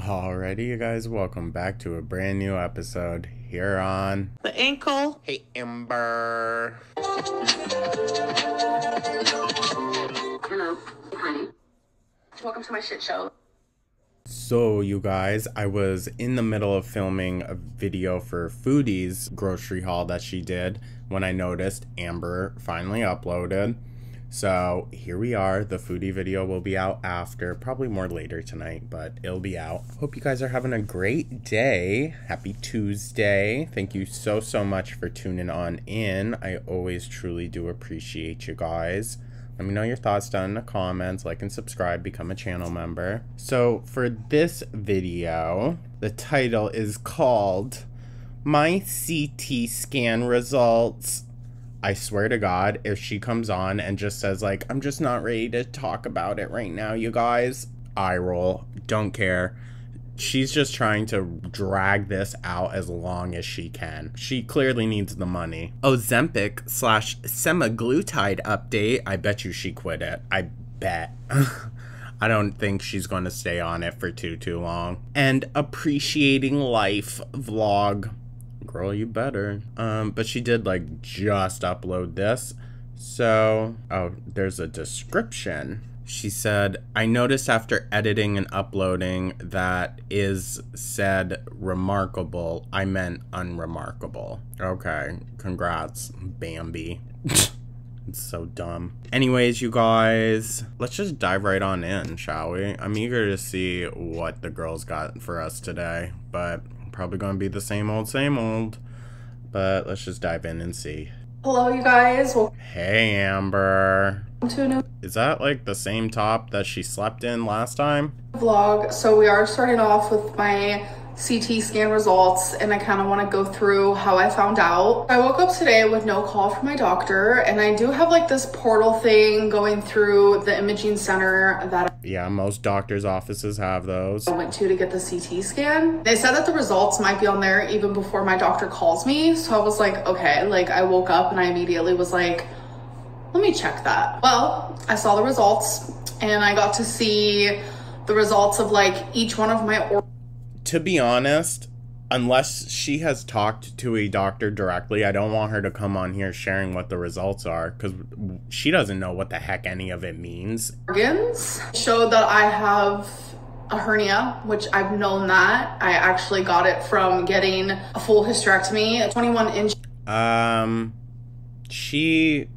Alrighty, you guys, welcome back to a brand new episode here on The Ankle. Hey Amber. Hello, honey. Welcome to my shit show. So, you guys, I was in the middle of filming a video for Foodie's grocery haul that she did when I noticed Amber finally uploaded. So here we are. The Foodie video will be out after, probably more later tonight, but it'll be out. Hope you guys are having a great day. Happy Tuesday. Thank you so much for tuning on in. I always truly do appreciate you guys. Let me know your thoughts down in the comments. Like and subscribe, become a channel member. So for this video, the title is called My CT Scan Results. I swear to God, if she comes on and just says like, I'm just not ready to talk about it right now, you guys, eye roll, don't care. She's just trying to drag this out as long as she can. She clearly needs the money. Ozempic / semaglutide update. I bet you she quit it. I bet. I don't think she's going to stay on it for too long. And appreciating life vlog. Girl, you better. But she did like just upload this. So, oh, there's a description. She said, I noticed after editing and uploading that is said remarkable. I meant unremarkable. Okay, congrats, Bambi. It's so dumb. Anyways, you guys, let's just dive right on in, shall we? I'm eager to see what the girls got for us today, but probably gonna be the same old, but let's just dive in and see. Hello, you guys. Hey, Amber. Welcome to a new Is that like the same top that she slept in last time? vlog. So we are starting off with my CT scan results, and I kind of want to go through how I found out. I woke up today with no call from my doctor, and I do have like this portal thing going through the imaging center that Yeah, most doctors' offices have those. I went to get the CT scan. They said that the results might be on there even before my doctor calls me. So I was like, okay, like I woke up and I immediately was like, let me check that. Well, I saw the results and I got to see the results of like each one of my organs. To be honest, unless she has talked to a doctor directly, I don't want her to come on here sharing what the results are, because she doesn't know what the heck any of it means. Organs showed that I have a hernia, which I've known that. I actually got it from getting a full hysterectomy, a 21-inch. She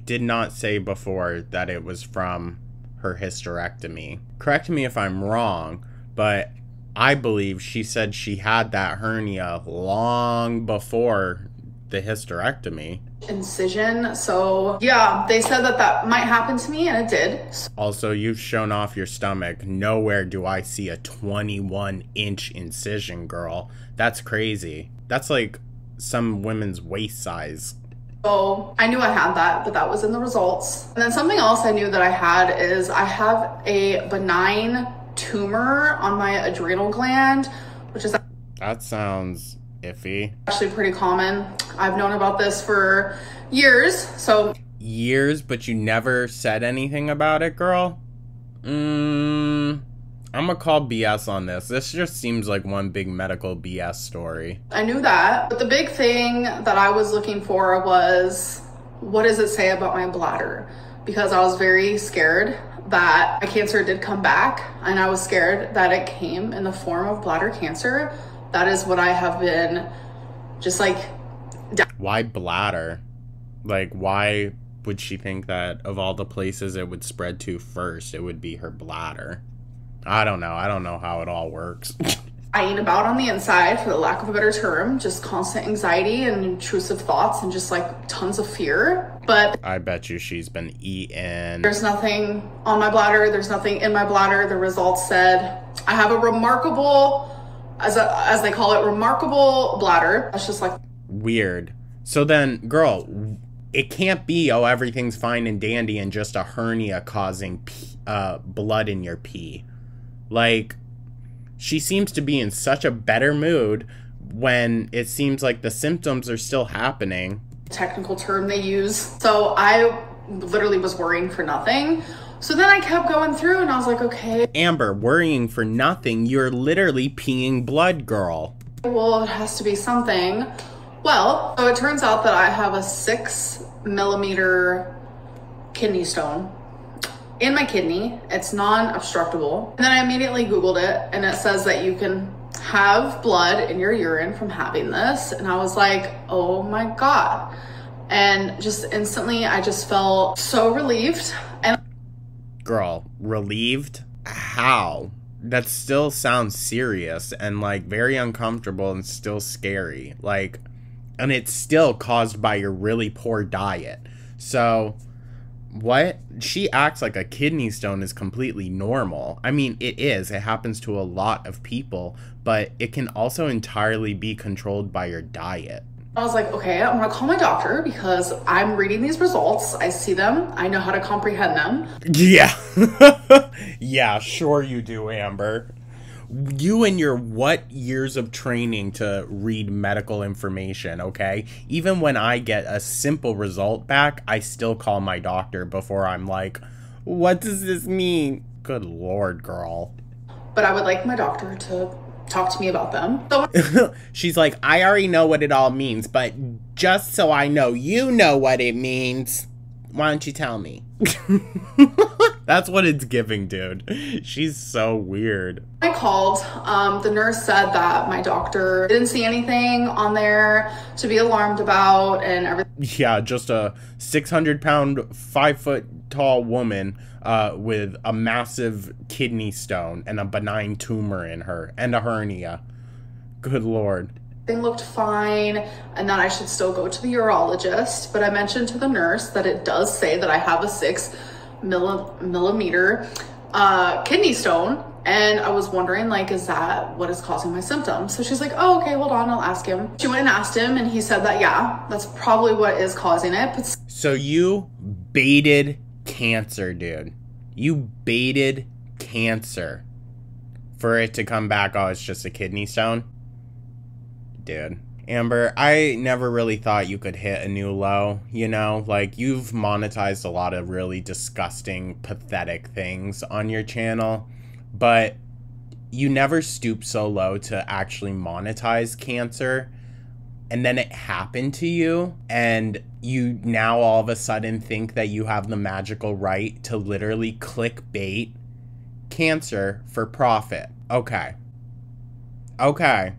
did not say before that it was from her hysterectomy. Correct me if I'm wrong, but I believe she said she had that hernia long before the hysterectomy. Incision. So yeah, they said that that might happen to me, and it did. Also, you've shown off your stomach. Nowhere do I see a 21-inch incision, girl. That's crazy. That's like some women's waist size. So I knew I had that, but that was in the results. And then something else I knew that I had is I have a benign tumor on my adrenal gland, which is That sounds iffy. actually pretty common. I've known about this for years. So Years, but you never said anything about it, girl? I'm gonna call BS on this. This just seems like one big medical BS story. I knew that. But the big thing that I was looking for was, what does it say about my bladder? Because I was very scared that my cancer did come back, and I was scared that it came in the form of bladder cancer. That is what I have been just like. Why bladder? Like, why would she think that of all the places it would spread to first, it would be her bladder? I don't know. I don't know how it all works. Dying about on the inside, for the lack of a better term, just constant anxiety and intrusive thoughts and just like tons of fear. But I bet you she's been eating. There's nothing on my bladder. There's nothing in my bladder. The results said I have a remarkable, as they call it, remarkable bladder. That's just like Weird. So then, girl, it can't be, oh, everything's fine and dandy and just a hernia causing blood in your pee. Like, she seems to be in such a better mood when it seems like the symptoms are still happening. technical term they use. So I literally was worrying for nothing. So then I kept going through and I was like, okay. Amber, worrying for nothing. You're literally peeing blood, girl. Well, it has to be something. Well, so it turns out that I have a 6 millimeter kidney stone in my kidney. It's non-obstructable. And then I immediately Googled it and it says that you can have blood in your urine from having this. And I was like, oh my God. And just instantly, I just felt so relieved. And girl, relieved? How? That still sounds serious and like very uncomfortable and still scary. Like, and it's still caused by your really poor diet. So what? She acts like a kidney stone is completely normal. I mean, it is. It happens to a lot of people, but it can also entirely be controlled by your diet. I was like, okay, I'm gonna call my doctor because I'm reading these results. I see them. I know how to comprehend them. Yeah. Yeah, sure you do, Amber. You and your what years of training to read medical information, okay? Even when I get a simple result back, I still call my doctor before I'm like, what does this mean? Good Lord, girl. But I would like my doctor to talk to me about them. So she's like, I already know what it all means, but just so I know you know what it means, why don't you tell me? That's what it's giving, dude. She's so weird. I called. The nurse said that my doctor didn't see anything on there to be alarmed about and everything. Yeah, just a 600-pound, 5-foot-tall woman with a massive kidney stone and a benign tumor in her and a hernia. Good Lord. Everything looked fine and that I should still go to the urologist. But I mentioned to the nurse that it does say that I have a 6 millimeter kidney stone. And I was wondering, like, is that what is causing my symptoms? So she's like, oh, okay, hold on, I'll ask him. She went and asked him and he said that, yeah, that's probably what is causing it. But so you baited cancer, dude. You baited cancer for it to come back. Oh, it's just a kidney stone. Dude, Amber, I never really thought you could hit a new low, you know? Like, you've monetized a lot of really disgusting, pathetic things on your channel, but you never stooped so low to actually monetize cancer. And then it happened to you, and you now all of a sudden think that you have the magical right to literally clickbait cancer for profit. Okay. Okay.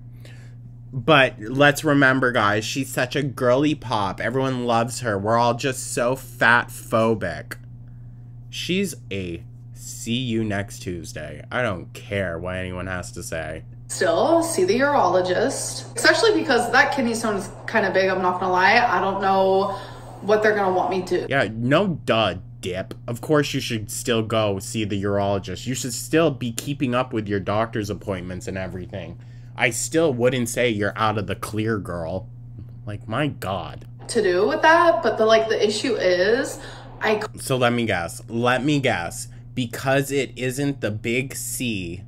But let's remember, guys, she's such a girly pop. Everyone loves her. We're all just so fat phobic. She's a see you next Tuesday. I don't care what anyone has to say. still see the urologist, especially because that kidney stone is kind of big. I'm not gonna lie. I don't know what they're gonna want me to. Yeah, no duh, dip. Of course you should still go see the urologist. You should still be keeping up with your doctor's appointments and everything. I still wouldn't say you're out of the clear, girl. Like, my God. To do with that, but the issue is So let me guess. Because it isn't the big C,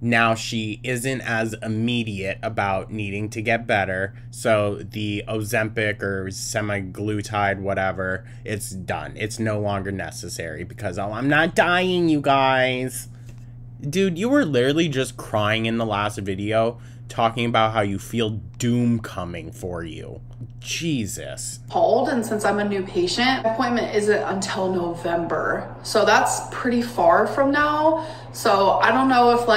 now she isn't as immediate about needing to get better. So the Ozempic or semaglutide, whatever, it's done. It's no longer necessary because I'm not dying, you guys. Dude, you were literally just crying in the last video, talking about how you feel doom coming for you. Jesus. Called, and since I'm a new patient, appointment isn't until November. So that's pretty far from now. So I don't know if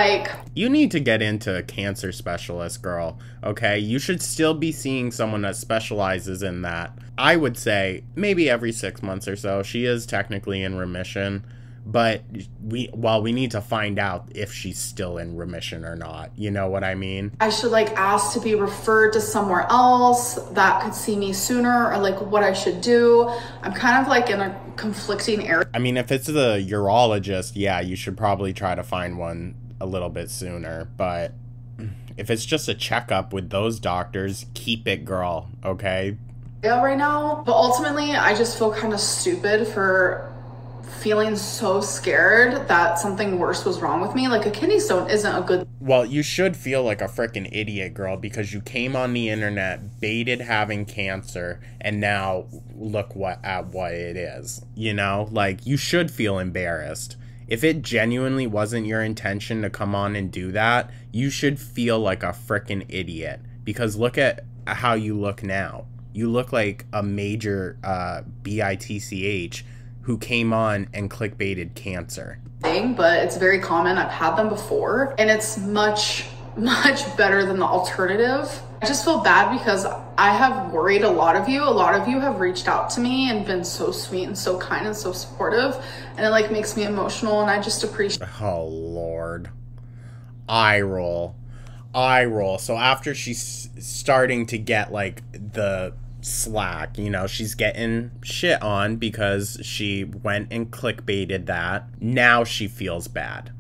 You need to get into a cancer specialist, girl. Okay? You should still be seeing someone that specializes in that. I would say maybe every 6 months or so. She is technically in remission. But we need to find out if she's still in remission or not. You know what I mean? I should ask to be referred to somewhere else that could see me sooner, or what I should do. I'm kind of in a conflicting area. I mean, if it's the urologist, yeah, you should probably try to find one a little bit sooner. But if it's just a checkup with those doctors, keep it, girl, okay? Yeah, right now. But ultimately, I just feel kind of stupid for feeling so scared that something worse was wrong with me. Like, a kidney stone isn't a good. Well, you should feel like a freaking idiot, girl, because you came on the internet, baited having cancer, and now look what it is. You know, like, you should feel embarrassed. If it genuinely wasn't your intention to come on and do that, you should feel like a freaking idiot, because look at how you look now. You look like a major bitch who came on and clickbaited cancer. But it's very common. I've had them before, and it's much better than the alternative. I just feel bad because I have worried a lot of you. A lot of you have reached out to me and been so sweet and so kind and so supportive, and it like makes me emotional, and I just appreciate. Oh Lord. Eye roll. So after she's starting to get like the slack, you know, she's getting shit on because she went and clickbaited that. Now she feels bad.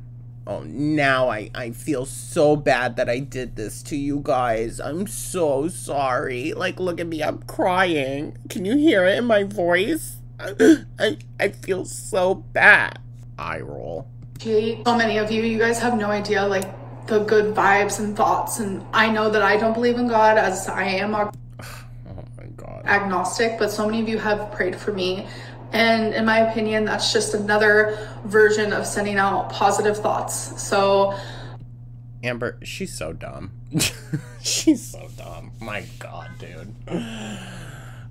Oh, now I feel so bad that I did this to you guys. I'm so sorry. Like, look at me, I'm crying. Can you hear it in my voice? I feel so bad. Eye roll. So many of you guys have no idea, like, the good vibes and thoughts, and I know that I don't believe in God, as I am agnostic, but so many of you have prayed for me, and in my opinion, that's just another version of sending out positive thoughts. So Amber, she's so dumb. She's so dumb. My God, dude.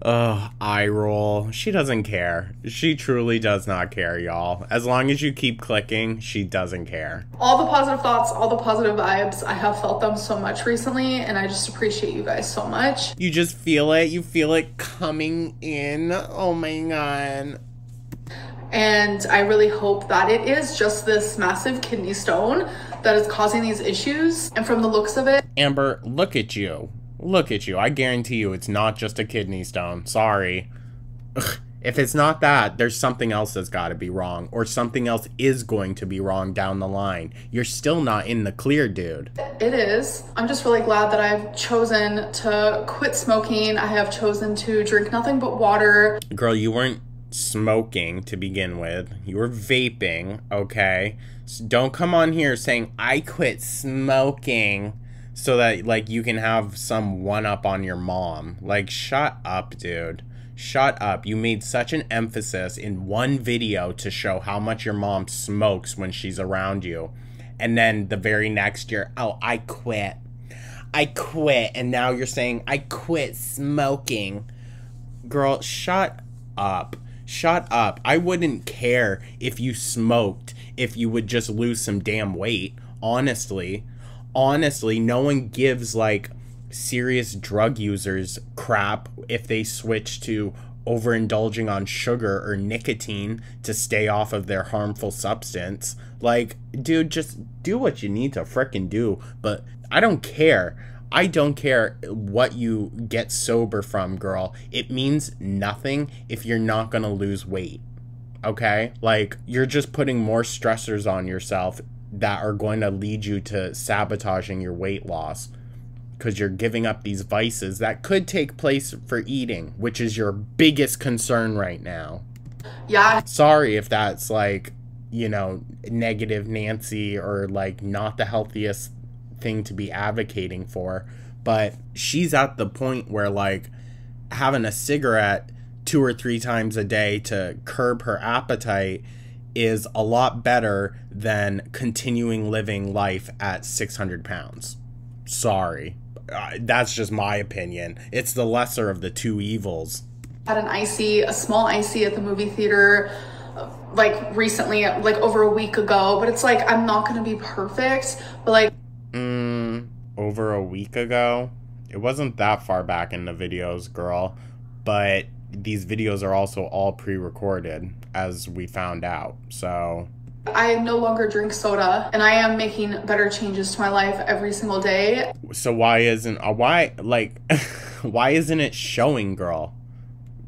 Eye roll. She doesn't care. She truly does not care, y'all. As long as you keep clicking, she doesn't care. All the positive thoughts, all the positive vibes, I have felt them so much recently, and I just appreciate you guys so much. You just feel it. You feel it coming in. Oh my God. And I really hope that it is just this massive kidney stone that is causing these issues. And from the looks of it, Amber, look at you. Look at you. I guarantee you it's not just a kidney stone. Sorry. Ugh. If it's not that, there's something else that's got to be wrong. Or something else is going to be wrong down the line. You're still not in the clear, dude. It is. I'm just really glad that I've chosen to quit smoking. I have chosen to drink nothing but water. Girl, you weren't smoking to begin with. You were vaping, okay? So don't come on here saying, I quit smoking, so that, like, you can have some one-up on your mom. Like, shut up, dude. Shut up. You made such an emphasis in one video to show how much your mom smokes when she's around you. And then the very next year, oh, I quit. I quit. And now you're saying, I quit smoking. Girl, shut up. Shut up. I wouldn't care if you smoked, if you would just lose some damn weight, honestly. Honestly, no one gives, like, serious drug users crap if they switch to overindulging on sugar or nicotine to stay off of their harmful substance. Like, dude, just do what you need to frickin' do. But I don't care. I don't care what you get sober from, girl. It means nothing if you're not gonna lose weight. Okay? Like, you're just putting more stressors on yourself that are going to lead you to sabotaging your weight loss, because you're giving up these vices that could take place for eating, which is your biggest concern right now. Yeah. Sorry if that's, like, you know, negative Nancy, or like not the healthiest thing to be advocating for, but she's at the point where, like, having a cigarette 2 or 3 times a day to curb her appetite is a lot better than continuing living life at 600 pounds. Sorry. That's just my opinion. It's the lesser of the two evils. Had a small icy at the movie theater, like recently, like over a week ago, but it's like, I'm not gonna be perfect, but like... Over a week ago? It wasn't that far back in the videos, girl, but these videos are also all pre-recorded, as we found out, so... I no longer drink soda, and I am making better changes to my life every single day. So why isn't why isn't it showing, girl?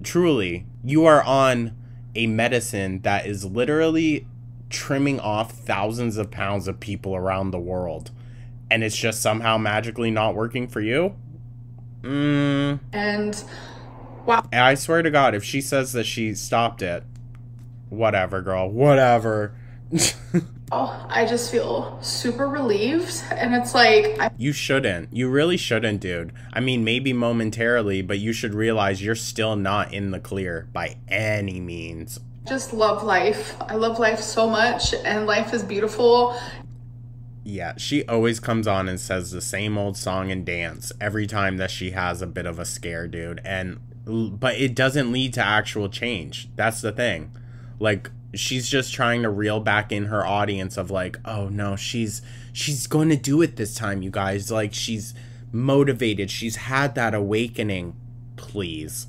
Truly, you are on a medicine that is literally trimming off thousands of pounds of people around the world, and it's just somehow magically not working for you? And wow. I swear to God, if she says that she stopped it, Whatever, girl. Whatever. Oh, I just feel super relieved. And it's like, I You shouldn't. You really shouldn't, dude. I mean, maybe momentarily, but you should realize you're still not in the clear by any means. just love life. I love life so much, and life is beautiful. Yeah, she always comes on and says the same old song and dance every time that she has a bit of a scare, dude. But it doesn't lead to actual change. That's the thing. Like, she's just trying to reel back in her audience of like, oh no, she's going to do it this time, you guys. Like, she's motivated. She's had that awakening. Please.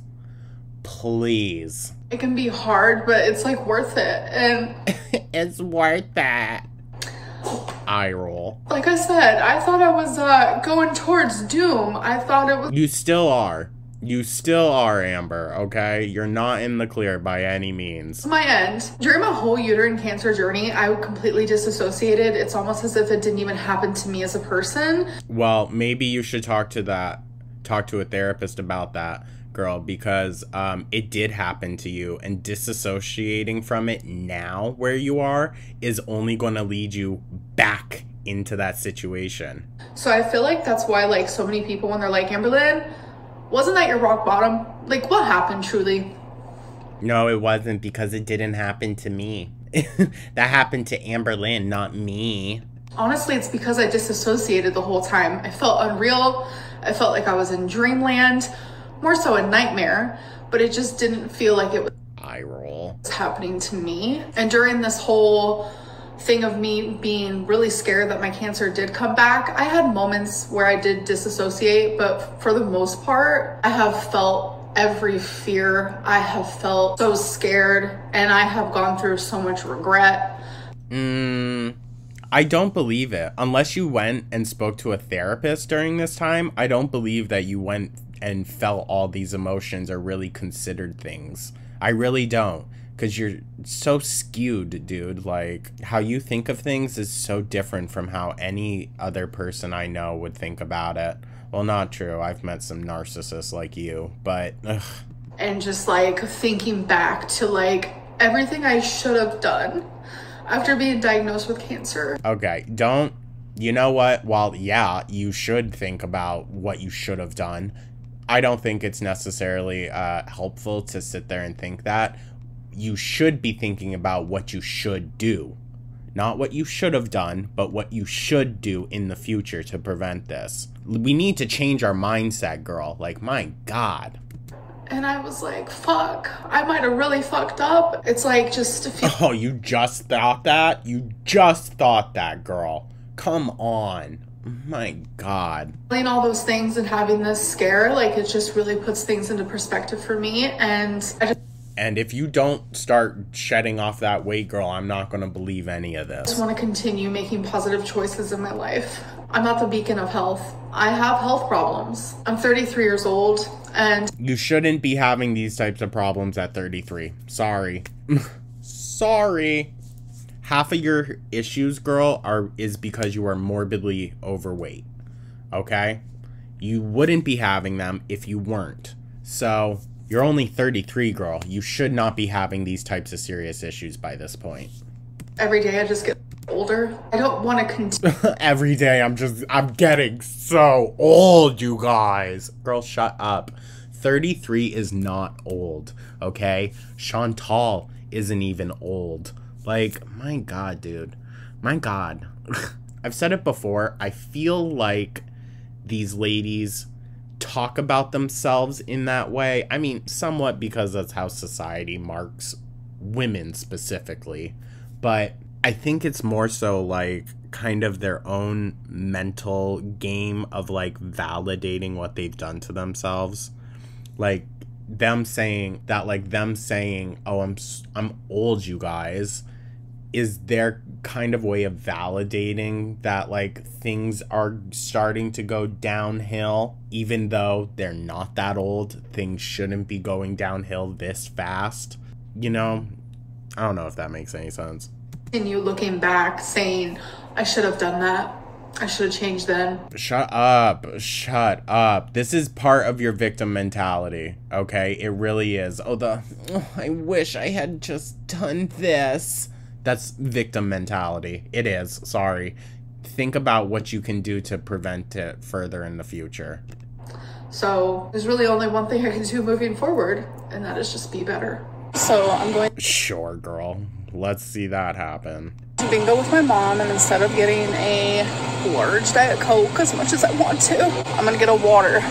Please. It can be hard, but it's like worth it. And It's worth it. Eye roll. like I said, I thought I was going towards doom. I thought it was You still are. You still are, Amber, okay? You're not in the clear by any means. my end. During my whole uterine cancer journey, I completely disassociated. It's almost as if it didn't even happen to me as a person. Well, maybe you should talk to a therapist about that, girl, because it did happen to you, and disassociating from it now where you are is only going to lead you back into that situation. So I feel like that's why like so many people, when they're like, Amberlynn, wasn't that your rock bottom? Like, what happened truly? No, it wasn't, because it didn't happen to me. That happened to Amberlynn, not me. Honestly, it's because I disassociated the whole time. I felt unreal. I felt like I was in dreamland, more so a nightmare, but it just didn't feel like it was Eye roll. happening to me. And during this whole thing of me being really scared that my cancer did come back, I had moments where I did disassociate, but for the most part, I have felt every fear. I have felt so scared, and I have gone through so much regret. I don't believe it. Unless you went and spoke to a therapist during this time, I don't believe that you went and felt all these emotions or really considered things. I really don't. Because you're so skewed, dude. Like, how you think of things is so different from how any other person I know would think about it. Well, not true. I've met some narcissists like you, but ugh. And just like thinking back to like everything I should have done after being diagnosed with cancer. Okay, don't. You know what? While, yeah, you should think about what you should have done, I don't think it's necessarily helpful to sit there and think that. You should be thinking about what you should do. Not what you should have done, but what you should do in the future to prevent this. We need to change our mindset, girl. Like, my God. And I was like, fuck, I might have really fucked up. It's like just a few. Oh, you just thought that? You just thought that, girl. Come on. My God. Feeling all those things and having this scare, like it just really puts things into perspective for me. And And if you don't start shedding off that weight, girl, I'm not going to believe any of just this. want to continue making positive choices in my life. I'm not the beacon of health. I have health problems. I'm 33 years old, and You shouldn't be having these types of problems at 33. Sorry. Sorry. Half of your issues, girl, is because you are morbidly overweight. Okay? You wouldn't be having them if you weren't. So, you're only 33, girl. You should not be having these types of serious issues by this point. every day I just get older. I don't want to continue. Every day I'm getting so old, you guys. Girl, shut up. 33 is not old, okay? Chantal isn't even old. Like, my God, dude. My God. I've said it before. I feel like these ladies talk about themselves in that way. I mean, somewhat because that's how society marks women specifically. But I think it's more so like kind of their own mental game of like validating what they've done to themselves. Like them saying, oh, I'm old, you guys, is their kind of way of validating that like things are starting to go downhill, even though they're not that old. Things shouldn't be going downhill this fast. You know, I don't know if that makes any sense. Continue looking back saying I should have done that. I should have changed then. Shut up. Shut up. This is part of your victim mentality, okay? It really is. Oh, I wish I had just done this. That's victim mentality. It is. Sorry. Think about what you can do to prevent it further in the future. So there's really only one thing I can do moving forward, and that is just be better. So I'm going... Sure, girl. Let's see that happen. To bingo with my mom, and instead of getting a large Diet Coke as much as I want to, I'm gonna get a water.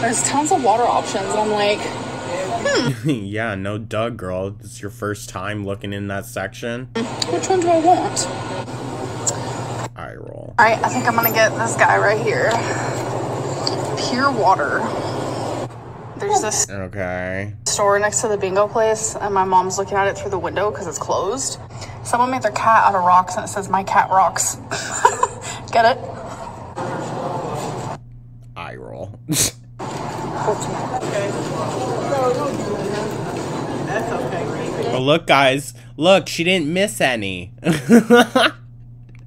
There's tons of water options, and I'm like, Yeah, no duh, girl. It's your first time looking in that section. Which one do I want? Eye roll. Alright, I think I'm gonna get this guy right here. Pure water. There's this store next to the bingo place, and my mom's looking at it through the window because it's closed. Someone made their cat out of rocks, and it says, "My cat rocks." Get it? Eye roll. Okay. That's okay. But look, guys. Look, she didn't miss any.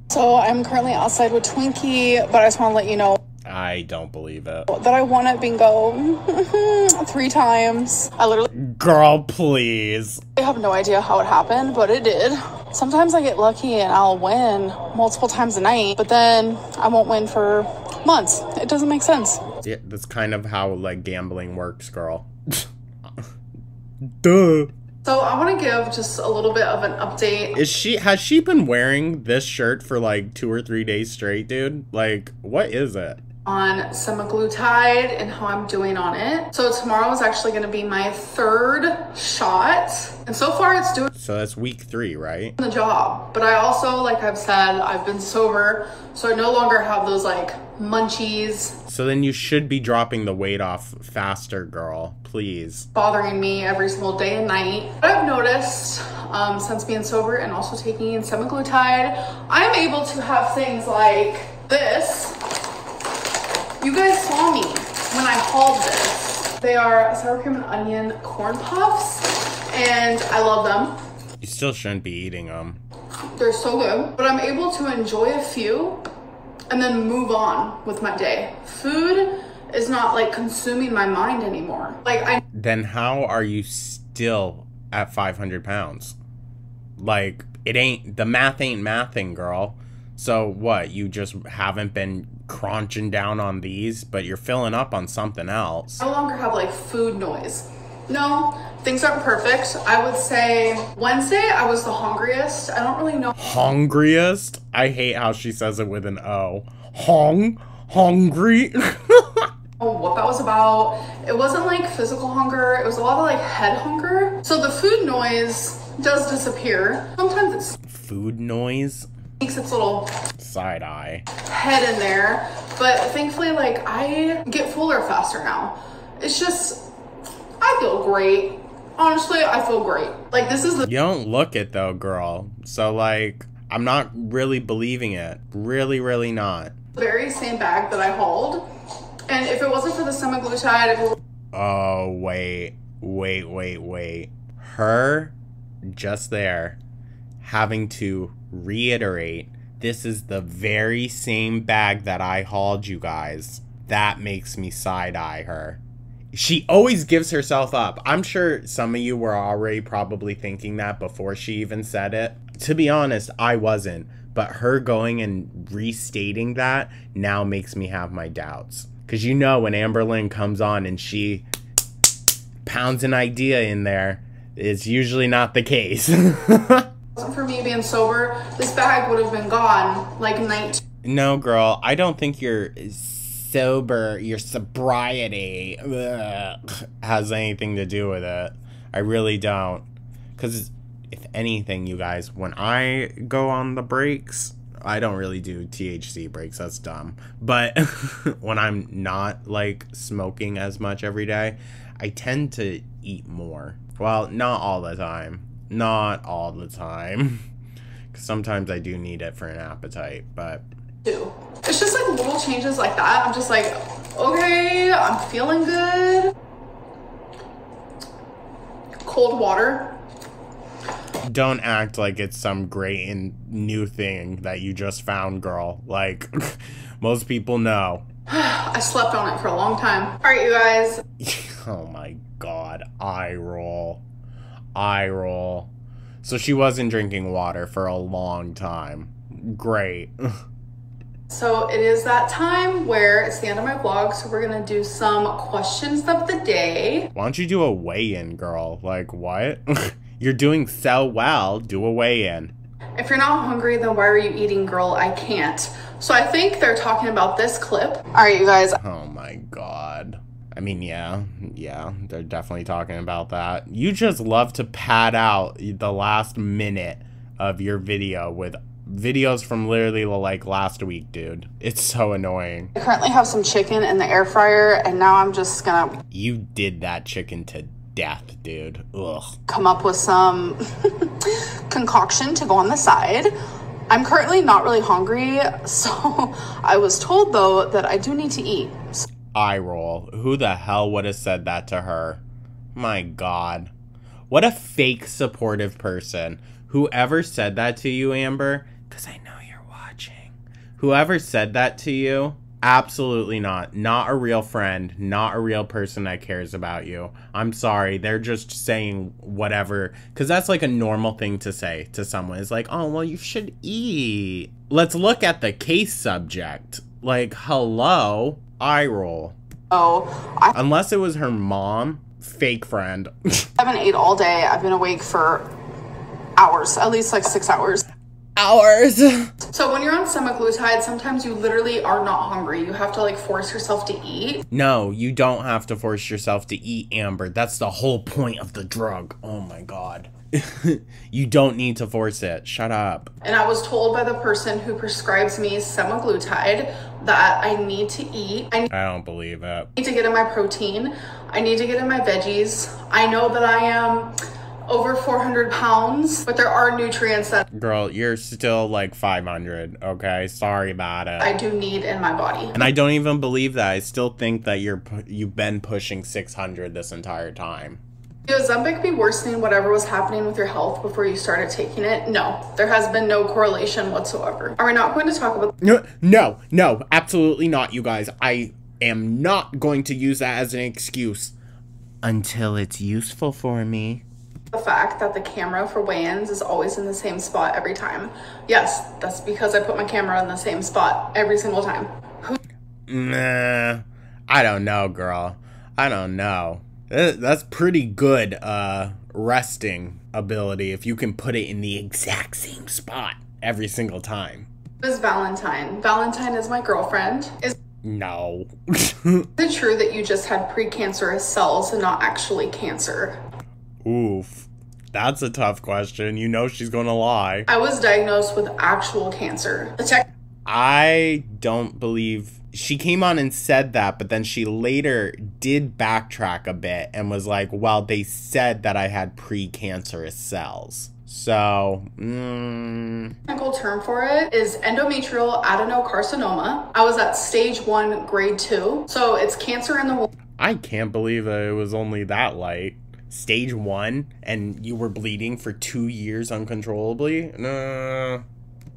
So I'm currently outside with Twinkie, but I just want to let you know I don't believe it. that I won at bingo 3 times. I literally... Girl, please. I have no idea how it happened, but it did. Sometimes I get lucky and I'll win multiple times a night, but then I won't win for months. It doesn't make sense. Yeah, that's kind of how, like, gambling works, girl. Duh. So I want to give just a little bit of an update. Has she been wearing this shirt for like 2 or 3 days straight, dude? Like, what is it? On semaglutide and how I'm doing on it. So tomorrow is actually going to be my 3rd shot, and so far it's doing So that's week 3, right? the job. But I also, like I've said, I've been sober, so I no longer have those like munchies. So then you should be dropping the weight off faster, girl. Please. Bothering me every single day and night. What I've noticed since being sober and also taking semaglutide, I'm able to have things like this. You guys saw me when I hauled this. They are sour cream and onion corn puffs, and I love them. You still shouldn't be eating them. They're so good, but I'm able to enjoy a few and then move on with my day. Food is not like consuming my mind anymore. Then how are you still at 500 pounds? Like, the math ain't mathing, girl. So what, you just haven't been crunching down on these, but you're filling up on something else? I no longer have like food noise. No, things aren't perfect. I would say Wednesday I was the hungriest. I don't really know. Hungriest? I hate how she says it with an O. Hungry? What that was about. It wasn't like physical hunger. It was a lot of like head hunger. So the food noise does disappear. Sometimes it's food noise? Makes its little side eye head in there, but thankfully like I get fuller faster now. It's just, I feel great. Honestly, I feel great. Like this is the— You don't look it though, girl. So like, I'm not really believing it. Really not. Very same bag that I hauled. And if it wasn't for the semaglutide, oh, wait. Her, just there, having to reiterate, this is the very same bag that I hauled, you guys. That makes me side-eye her. She always gives herself up. I'm sure some of you were already probably thinking that before she even said it. To be honest, I wasn't. But her going and restating that now makes me have my doubts. Because you know when Amberlynn comes on and she pounds an idea in there, it's usually not the case. For me being sober, this bag would have been gone like 19. No, girl, I don't think your sobriety has anything to do with it. I really don't. Because if anything, you guys, when I go on the breaks, I don't really do THC breaks. That's dumb. But when I'm not like smoking as much every day, I tend to eat more. Well, not all the time. Not all the time. Because sometimes I do need it for an appetite, but... It's just like little changes like that. I'm just like, okay, I'm feeling good. Cold water. Don't act like it's some great and new thing that you just found, girl. Like, most people know. I slept on it for a long time. All right, you guys. Oh my God. Eye roll. Eye roll. So she wasn't drinking water for a long time. Great. So it is that time where it's the end of my vlog, so we're gonna do some questions of the day. Why don't you do a weigh-in, girl? Like, what? You're doing so well. Do a weigh-in. If you're not hungry, then why are you eating, girl? I can't. So I think they're talking about this clip. All right, you guys. Oh my God. I mean, yeah, they're definitely talking about that. You just love to pad out the last minute of your video with videos from literally like last week, dude. It's so annoying. I currently have some chicken in the air fryer, and now I'm just gonna... You did that chicken to death, dude. Ugh. Come up with some concoction to go on the side. I'm currently not really hungry, so I was told, though, that I do need to eat. Eye roll. Who the hell would have said that to her? My God. What a fake supportive person. Whoever said that to you, Amber, because I know you're watching. Whoever said that to you, absolutely not. Not a real friend. Not a real person that cares about you. I'm sorry. They're just saying whatever. Because that's like a normal thing to say to someone. It's like, oh, well, you should eat. Let's look at the case subject. Like, hello? Eye roll. Unless it was her mom. Fake friend. I haven't ate all day. I've been awake for hours. At least like 6 hours. Hours. So when you're on semaglutide, sometimes you literally are not hungry. You have to like force yourself to eat. No, you don't have to force yourself to eat, Amber. That's the whole point of the drug. Oh my God. You don't need to force it. Shut up. And I was told by the person who prescribes me semaglutide that I need to eat. I don't believe it. need to get in my protein. I need to get in my veggies. I know that I am over 400 pounds, but there are nutrients that... Girl, you're still like 500, okay? Sorry about it. I do need in my body. And I don't even believe that. I still think that you've been pushing 600 this entire time. Does Ozempic be worsening whatever was happening with your health before you started taking it? No, there has been no correlation whatsoever. Are we not going to talk about... No, absolutely not, you guys. I am not going to use that as an excuse until it's useful for me. The fact that the camera for weigh-ins is always in the same spot every time. Yes, that's because I put my camera in the same spot every single time. Nah, I don't know, girl. I don't know. That's pretty good resting ability if you can put it in the exact same spot every single time. Is Valentine. Valentine is my girlfriend. No. Is it true that you just had precancerous cells and not actually cancer? Oof. That's a tough question. You know she's gonna lie. I was diagnosed with actual cancer. I don't believe... She came on and said that, but then she later did backtrack a bit and was like, well, they said that I had precancerous cells. So, Technical term for it is endometrial adenocarcinoma. I was at stage 1, grade 2. So it's cancer in the womb. I can't believe that it was only that light. Stage 1 and you were bleeding for 2 years uncontrollably?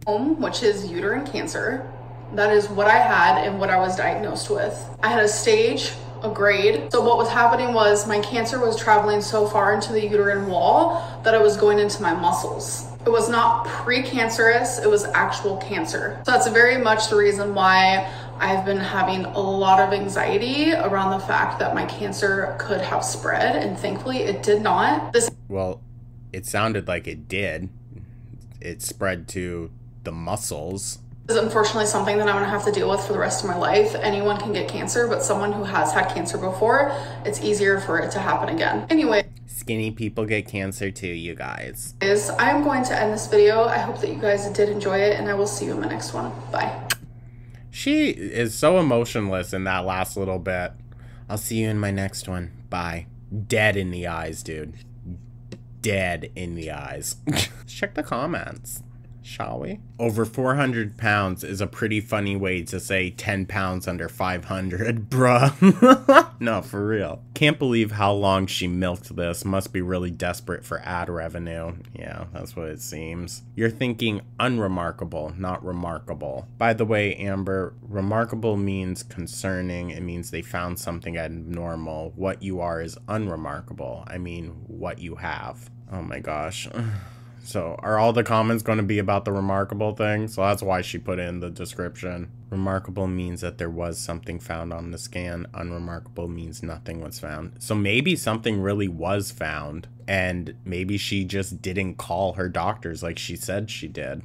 Which is uterine cancer. That is what I had and what I was diagnosed with. I had a stage, a grade. So what was happening was my cancer was traveling so far into the uterine wall that it was going into my muscles. It was not precancerous, it was actual cancer. So that's very much the reason why I've been having a lot of anxiety around the fact that my cancer could have spread, and thankfully it did not. Well, it sounded like it did. It spread to the muscles. This is unfortunately something that I'm gonna have to deal with for the rest of my life. Anyone can get cancer, but someone who has had cancer before, it's easier for it to happen again. Anyway. Skinny people get cancer too, you guys. I'm going to end this video. I hope that you guys did enjoy it, and I will see you in my next one. Bye. She is so emotionless in that last little bit. I'll see you in my next one. Bye. Dead in the eyes, dude. Dead in the eyes. Check the comments. shall we? Over 400 pounds is a pretty funny way to say 10 pounds under 500, bruh. No, for real. Can't believe how long she milked this. Must be really desperate for ad revenue. Yeah, that's what it seems. You're thinking unremarkable, not remarkable. By the way, Amber, remarkable means concerning. It means they found something abnormal. What you are is unremarkable. I mean, what you have. Oh my gosh. So, are all the comments going to be about the remarkable thing? So that's why she put in the description. Remarkable means that there was something found on the scan. Unremarkable means nothing was found. So maybe something really was found. And maybe she just didn't call her doctors like she said she did.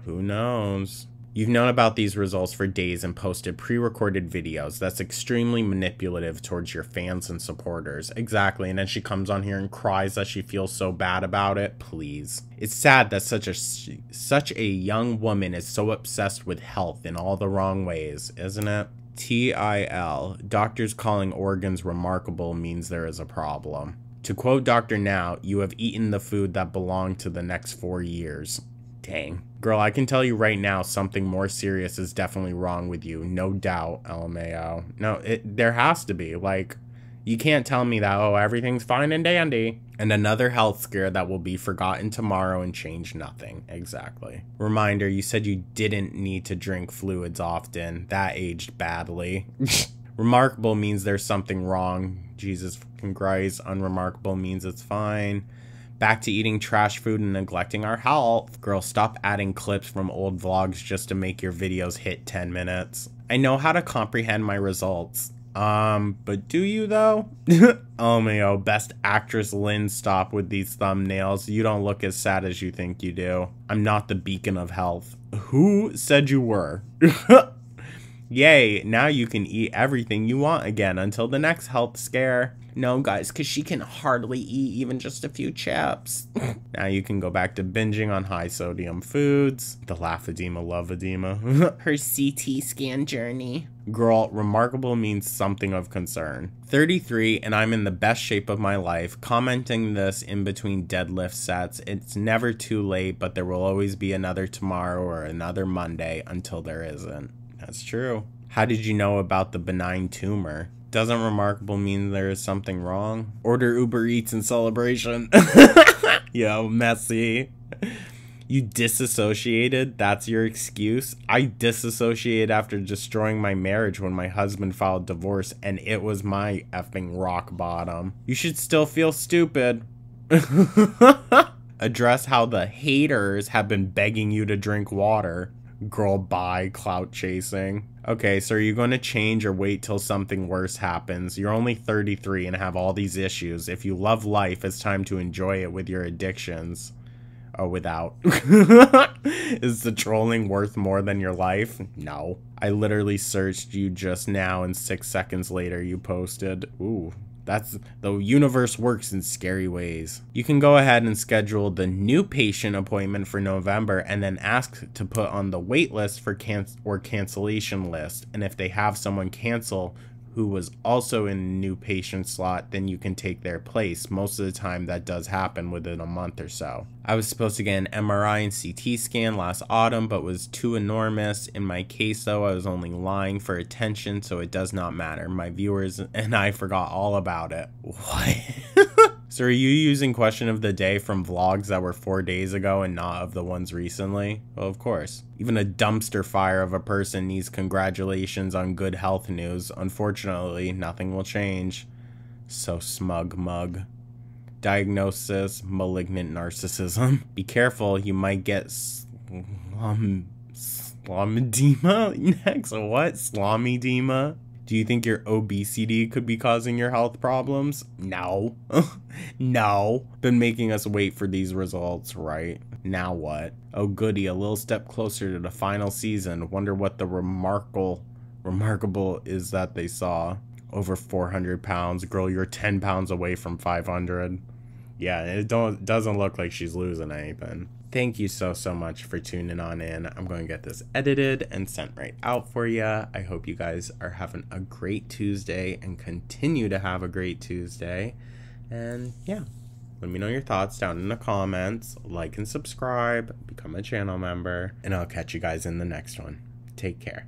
Who knows? You've known about these results for days and posted pre-recorded videos. That's extremely manipulative towards your fans and supporters. Exactly, and then she comes on here and cries that she feels so bad about it. Please. It's sad that such a young woman is so obsessed with health in all the wrong ways, isn't it? TIL, doctors calling organs remarkable means there is a problem. To quote Dr. Now, you have eaten the food that belonged to the next 4 years. Dang. Girl, I can tell you right now something more serious is definitely wrong with you. No doubt, LMAO. No, there has to be. Like, you can't tell me that, oh, everything's fine and dandy. And another health scare that will be forgotten tomorrow and change nothing. Exactly. Reminder, you said you didn't need to drink fluids often. That aged badly. Remarkable means there's something wrong. Jesus fucking Christ. Unremarkable means it's fine. Back to eating trash food and neglecting our health. Girl, stop adding clips from old vlogs just to make your videos hit 10 minutes. I know how to comprehend my results. But do you though? Oh my, best actress Lynn, stop with these thumbnails. You don't look as sad as you think you do. I'm not the beacon of health. Who said you were? Yay, now you can eat everything you want again until the next health scare. No, guys, because she can hardly eat even just a few chips. Now you can go back to binging on high sodium foods. The laugh edema, love edema. Her CT scan journey. Girl, remarkable means something of concern. 33, and I'm in the best shape of my life. Commenting this in between deadlift sets. It's never too late, but there will always be another tomorrow or another Monday until there isn't. That's true. How did you know about the benign tumor? Doesn't remarkable mean there is something wrong? Order Uber Eats in celebration. Yo, messy. You disassociated? That's your excuse? I disassociated after destroying my marriage when my husband filed divorce, and it was my effing rock bottom. You should still feel stupid. Address how the haters have been begging you to drink water. Girl, bye, clout chasing. Okay, so are you going to change or wait till something worse happens? You're only 33 and have all these issues. If you love life, it's time to enjoy it with your addictions. Oh, without. Is the trolling worth more than your life? No. I literally searched you just now and 6 seconds later you posted. Ooh. That's the universe works in scary ways. You can go ahead and schedule the new patient appointment for November and then ask to put on the wait list for cancellation list. And if they have someone cancel who was also in a new patient slot, then you can take their place. Most of the time that does happen within a month or so. I was supposed to get an MRI and CT scan last autumn, but was too enormous. In my case though, I was only lying for attention, so it does not matter. My viewers and I forgot all about it. What? So are you using question of the day from vlogs that were 4 days ago and not of the ones recently? Well, of course. Even a dumpster fire of a person needs congratulations on good health news. Unfortunately, nothing will change. So smug mug. Diagnosis, malignant narcissism. Be careful, you might get slum edema next. What? Slum edema? Do you think your obesity could be causing your health problems? No. No. Been making us wait for these results, right? Now what? Oh goody, a little step closer to the final season. Wonder what the remarkable is that they saw. Over 400 pounds. Girl, you're 10 pounds away from 500. Yeah, it doesn't look like she's losing anything. Thank you so much for tuning on in. I'm going to get this edited and sent right out for you. I hope you guys are having a great Tuesday and continue to have a great Tuesday. And yeah, Let me know your thoughts down in the comments. Like and subscribe, become a channel member, and I'll catch you guys in the next one. Take care.